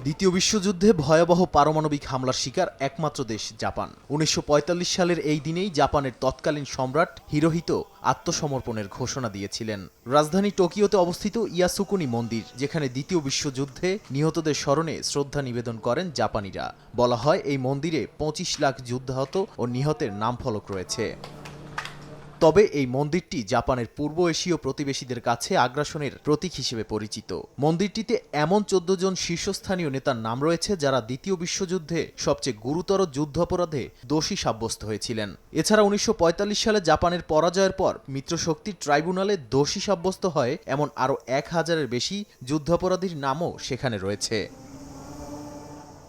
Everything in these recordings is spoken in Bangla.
দ্বিতীয় বিশ্বযুদ্ধে ভয়াবহ পারমাণবিক হামলার শিকার একমাত্র দেশ জাপান। ১৯৪৫ সালের এই দিনেই জাপানের তৎকালীন সম্রাট হিরোহিতো আত্মসমর্পণের ঘোষণা দিয়েছিলেন। রাজধানী টোকিওতে অবস্থিত ইয়াসুকুনি মন্দির, যেখানে দ্বিতীয় বিশ্বযুদ্ধে নিহতদের স্মরণে শ্রদ্ধা নিবেদন করেন জাপানিরা। বলা হয় এই মন্দিরে ২৫ লাখ যুদ্ধাহত ও নিহতের নামফলক রয়েছে। তবে এই মন্দিরটি জাপানের পূর্ব এশীয় প্রতিবেশীদের কাছে আগ্রাসনের প্রতীক হিসেবে পরিচিত। মন্দিরটিতে এমন ১৪ জন শীর্ষস্থানীয় নেতার নাম রয়েছে যারা দ্বিতীয় বিশ্বযুদ্ধে সবচেয়ে গুরুতর যুদ্ধাপরাধে দোষী সাব্যস্ত হয়েছিলেন। এছাড়া ১৯৪৫ সালে জাপানের পরাজয়ের পর মিত্রশক্তির ট্রাইব্যুনালে দোষী সাব্যস্ত হয় এমন আরও ১,০০০-এর বেশি যুদ্ধাপরাধীর নামও সেখানে রয়েছে।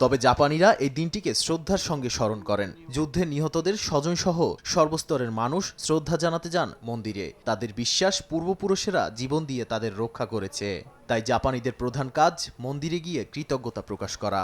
তবে জাপানিরা এই দিনটিকে শ্রদ্ধার সঙ্গে স্মরণ করেন। যুদ্ধে নিহতদের স্বজনসহ সর্বস্তরের মানুষ শ্রদ্ধা জানাতে যান মন্দিরে। তাদের বিশ্বাস পূর্বপুরুষেরা জীবন দিয়ে তাদের রক্ষা করেছে। তাই জাপানিদের প্রধান কাজ মন্দিরে গিয়ে কৃতজ্ঞতা প্রকাশ করা।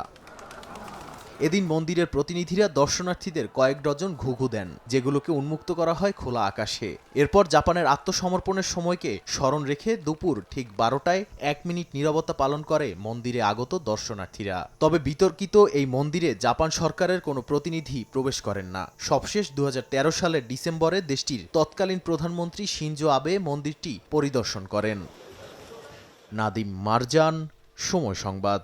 এদিন মন্দিরের প্রতিনিধিরা দর্শনার্থীদের কয়েক ডজন ঘুঘু দেন, যেগুলোকে উন্মুক্ত করা হয় খোলা আকাশে। এরপর জাপানের আত্মসমর্পণের সময়কে স্মরণ রেখে দুপুর ঠিক ১২টায় ১ মিনিট নীরবতা পালন করে মন্দিরে আগত দর্শনার্থীরা। তবে বিতর্কিত এই মন্দিরে জাপান সরকারের কোনো প্রতিনিধি প্রবেশ করেন না। সবশেষ ২০১৩ সালের ডিসেম্বরে দেশটির তৎকালীন প্রধানমন্ত্রী শিনজো আবে মন্দিরটি পরিদর্শন করেন। নাদিম মারজান, সময় সংবাদ।